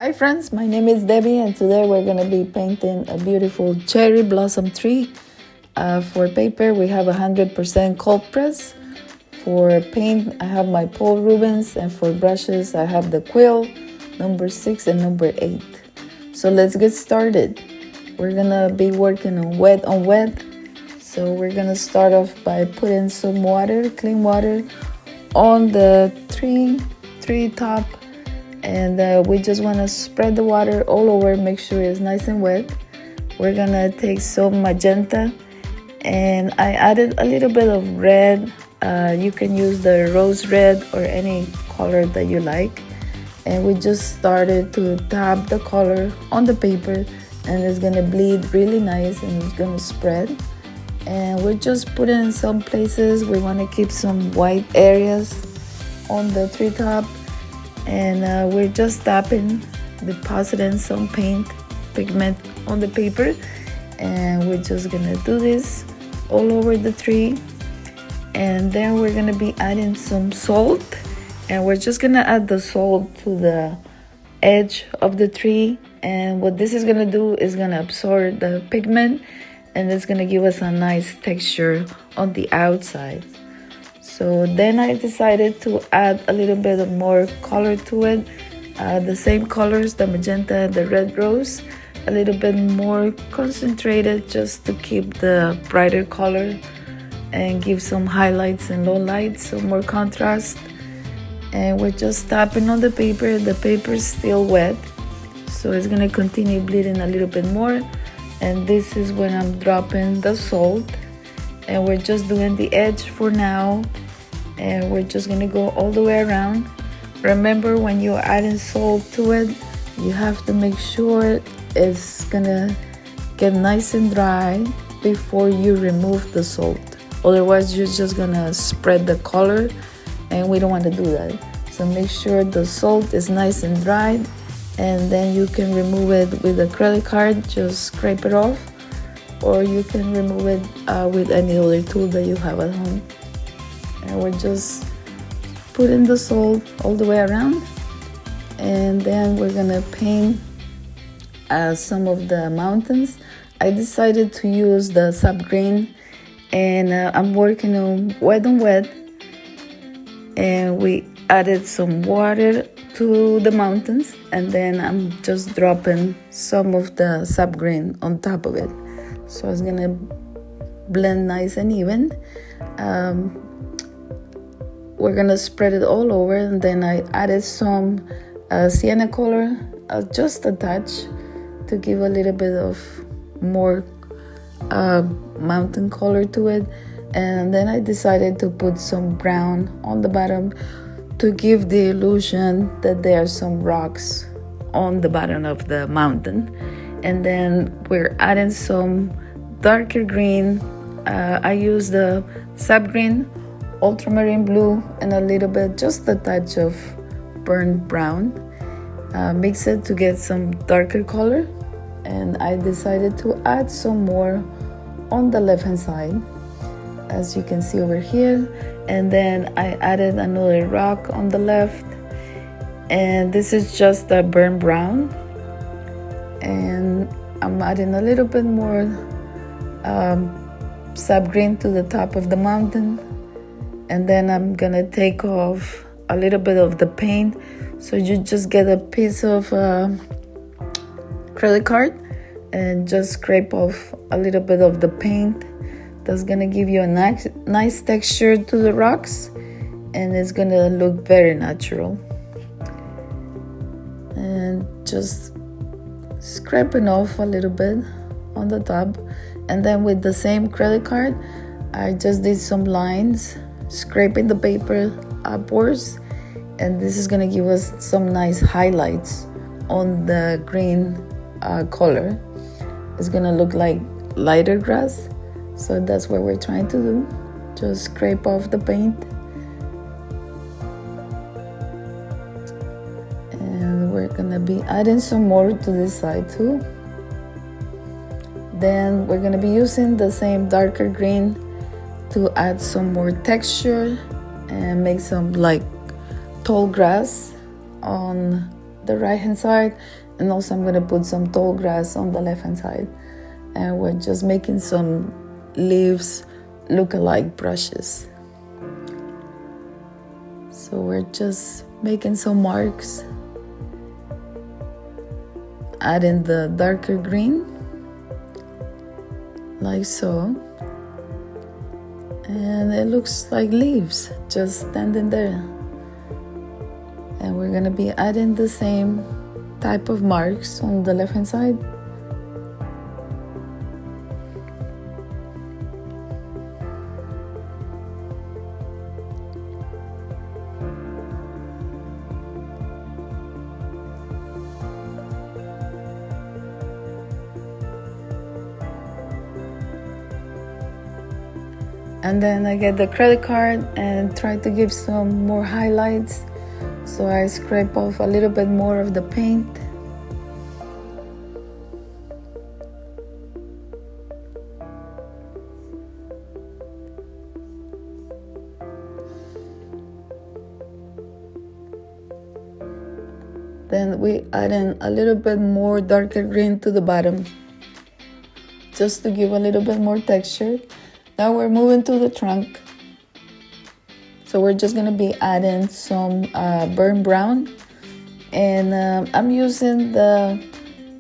Hi friends, my name is Debbie and today we're going to be painting a beautiful cherry blossom tree. For paper we have 100% cold press. For paint I have my Paul Rubens, and for brushes I have the Quill number 6 and number 8. So let's get started. We're going to be working on wet. So we're going to start off by putting some water, clean water, on the tree top. And we just want to spread the water all over, make sure it's nice and wet. We're gonna take some magenta, and I added a little bit of red. You can use the rose red or any color that you like. And we just started to tap the color on the paper, and it's gonna bleed really nice and it's gonna spread. And we're just putting in some places. We want to keep some white areas on the treetop. And we're just depositing some pigment on the paper, and we're just gonna do this all over the tree. And then we're gonna be adding some salt, and we're just gonna add the salt to the edge of the tree. And what this is gonna do is gonna absorb the pigment, and it's gonna give us a nice texture on the outside. So then I decided to add a little bit of more color to it. The same colors, the magenta and the red rose, a little bit more concentrated just to keep the brighter color and give some highlights and lowlights, so more contrast. And we're just tapping on the paper. The paper is still wet, so it's gonna continue bleeding a little bit more. And this is when I'm dropping the salt. And we're just doing the edge for now, and we're just gonna go all the way around. Remember, when you're adding salt to it, you have to make sure it's gonna get nice and dry before you remove the salt. Otherwise you're just gonna spread the color, and we don't want to do that. So make sure the salt is nice and dry, and then you can remove it with a credit card. Just scrape it off, or you can remove it with any other tool that you have at home. And we're just putting the salt all the way around, and then we're gonna paint some of the mountains. I decided to use the sap green, and I'm working on wet, and we added some water to the mountains, and then I'm just dropping some of the sap green on top of it. So it's gonna blend nice and even. We're gonna spread it all over, and then I added some sienna color, just a touch, to give a little bit of more mountain color to it. And then I decided to put some brown on the bottom to give the illusion that there are some rocks on the bottom of the mountain. And then we're adding some darker green. I use the sap green, ultramarine blue, and a little bit, just a touch of burnt brown. Mix it to get some darker color. And I decided to add some more on the left hand side, as you can see over here. And then I added another rock on the left, and this is just a burnt brown. And I'm adding a little bit more sap green to the top of the mountain. And then I'm gonna take off a little bit of the paint, so you just get a piece of credit card and just scrape off a little bit of the paint. That's gonna give you a nice texture to the rocks, and it's gonna look very natural. And just scraping off a little bit on the top. And then with the same credit card, I just did some lines, scraping the paper upwards, and this is gonna give us some nice highlights on the green color. It's gonna look like lighter grass, so that's what we're trying to do. Just scrape off the paint, and we're gonna be adding some more to this side too. Then we're gonna be using the same darker green to add some more texture and make some like tall grass on the right hand side, and also I'm gonna put some tall grass on the left hand side. And we're just making some leaves look-alike brushes. So we're just making some marks, adding the darker green, like so. And it looks like leaves just standing there. And we're gonna be adding the same type of marks on the left hand side. And then I get the credit card and try to give some more highlights. So I scrape off a little bit more of the paint. Then we add in a little bit more darker green to the bottom, just to give a little bit more texture. Now we're moving to the trunk. So we're just gonna be adding some burnt brown. And I'm using the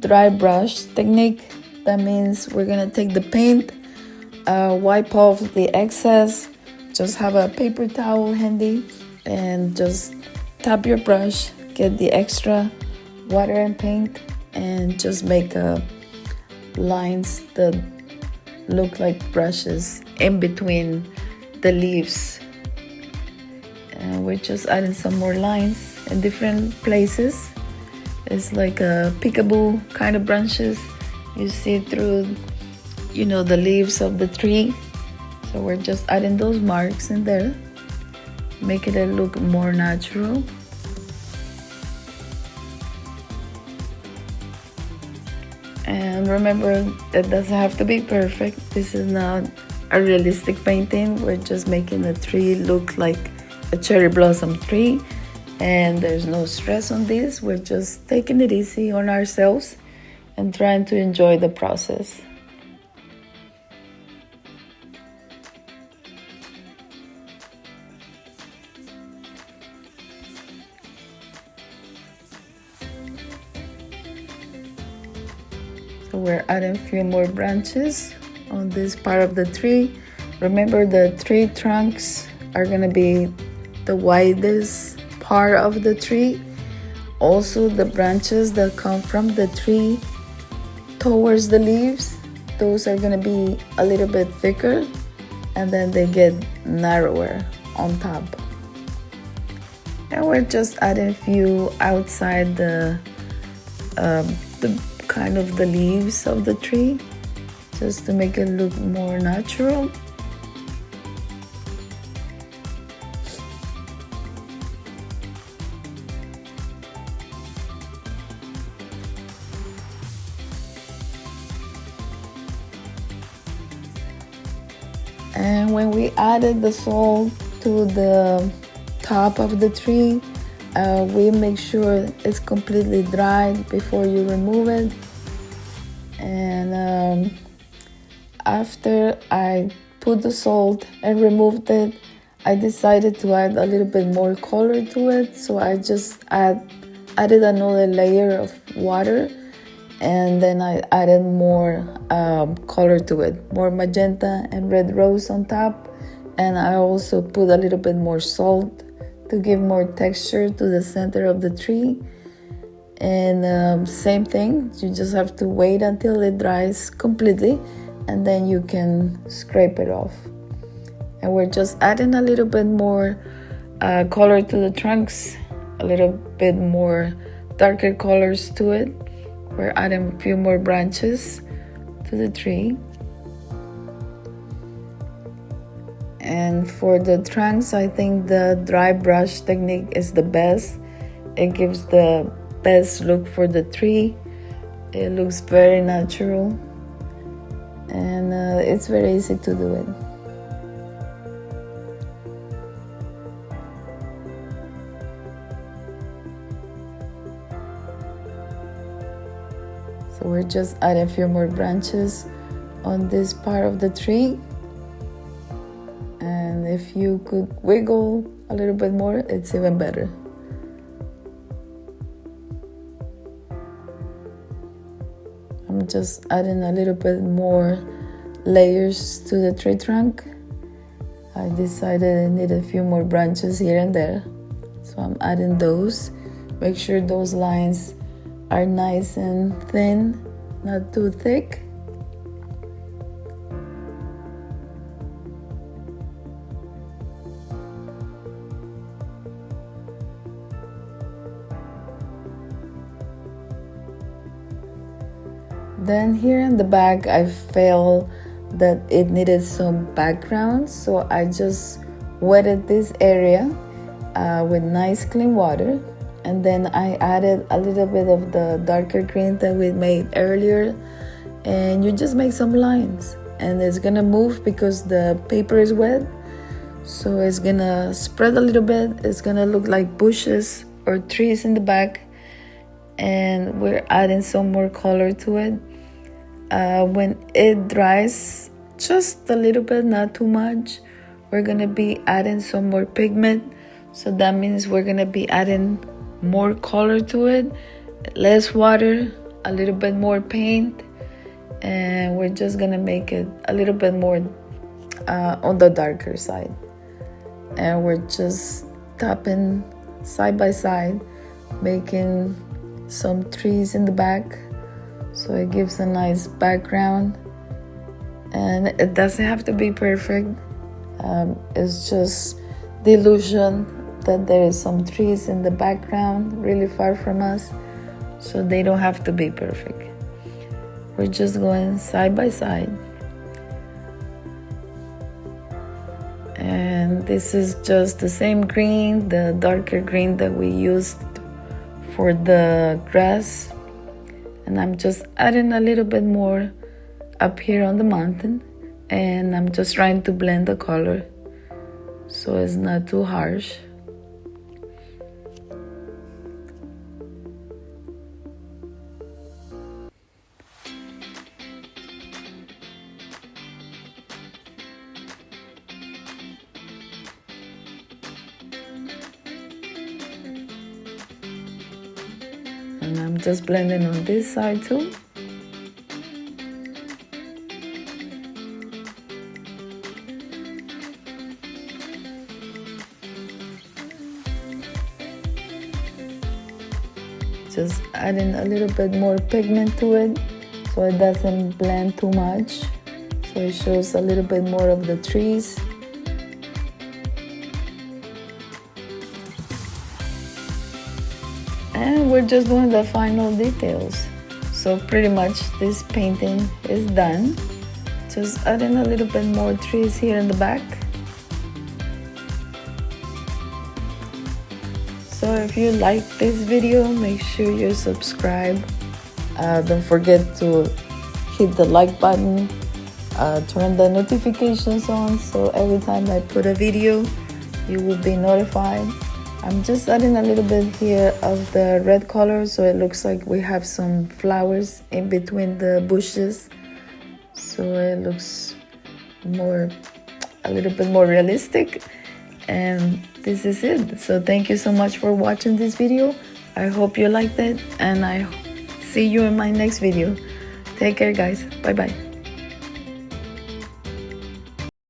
dry brush technique. That means we're gonna take the paint, wipe off the excess, just have a paper towel handy, and just tap your brush, get the extra water and paint, and just make lines that look like brushes in between the leaves. And we're just adding some more lines in different places. It's like a peekaboo kind of branches. You see through, the leaves of the tree. So we're just adding those marks in there, making it look more natural. And remember, it doesn't have to be perfect. This is not a realistic painting. We're just making the tree look like a cherry blossom tree, and there's no stress on this. We're just taking it easy on ourselves and trying to enjoy the process. So we're adding a few more branches on this part of the tree. Remember, the tree trunks are gonna be the widest part of the tree. Also, the branches that come from the tree towards the leaves, those are gonna be a little bit thicker, and then they get narrower on top. And we're just adding a few outside the kind of the leaves of the tree, just to make it look more natural. And when we added the salt to the top of the tree, we make sure it's completely dry before you remove it. And after I put the salt and removed it, I decided to add a little bit more color to it. So I just added another layer of water, and then I added more color to it, more magenta and red rose on top. And I also put a little bit more salt to give more texture to the center of the tree. And same thing, you just have to wait until it dries completely, and then you can scrape it off. And we're just adding a little bit more color to the trunks, a little bit more darker colors to it. We're adding a few more branches to the tree. And for the trunks, I think the dry brush technique is the best. It gives the best look for the tree. It looks very natural, and it's very easy to do it. So we're just adding a few more branches on this part of the tree. And if you could wiggle a little bit more, it's even better. I'm just adding a little bit more layers to the tree trunk. I decided I need a few more branches here and there, so I'm adding those. Make sure those lines are nice and thin, not too thick. Then here in the back, I felt that it needed some background, so I just wetted this area with nice clean water, and then I added a little bit of the darker green that we made earlier, and you just make some lines, and it's gonna move because the paper is wet, so it's gonna spread a little bit. It's gonna look like bushes or trees in the back, and we're adding some more color to it. When it dries just a little bit, not too much, we're gonna be adding some more pigment. So that means we're gonna be adding more color to it, less water, a little bit more paint, and we're just gonna make it a little bit more on the darker side. And we're just tapping side by side, making some trees in the back, so it gives a nice background. And it doesn't have to be perfect. It's just the illusion that there is some trees in the background really far from us, so they don't have to be perfect. We're just going side by side. And this is just the same green, the darker green that we used for the grass. And I'm just adding a little bit more up here on the mountain, and I'm just trying to blend the color so it's not too harsh. And I'm just blending on this side too. Just adding a little bit more pigment to it so it doesn't blend too much, so it shows a little bit more of the trees. And we're just doing the final details. So pretty much this painting is done. Just adding a little bit more trees here in the back. So if you like this video, make sure you subscribe. Don't forget to hit the like button, turn the notifications on, so every time I put a video, you will be notified. I'm just adding a little bit here of the red color, so it looks like we have some flowers in between the bushes, so it looks a little bit more realistic. And this is it. So thank you so much for watching this video. I hope you liked it, and I see you in my next video. Take care, guys. Bye bye.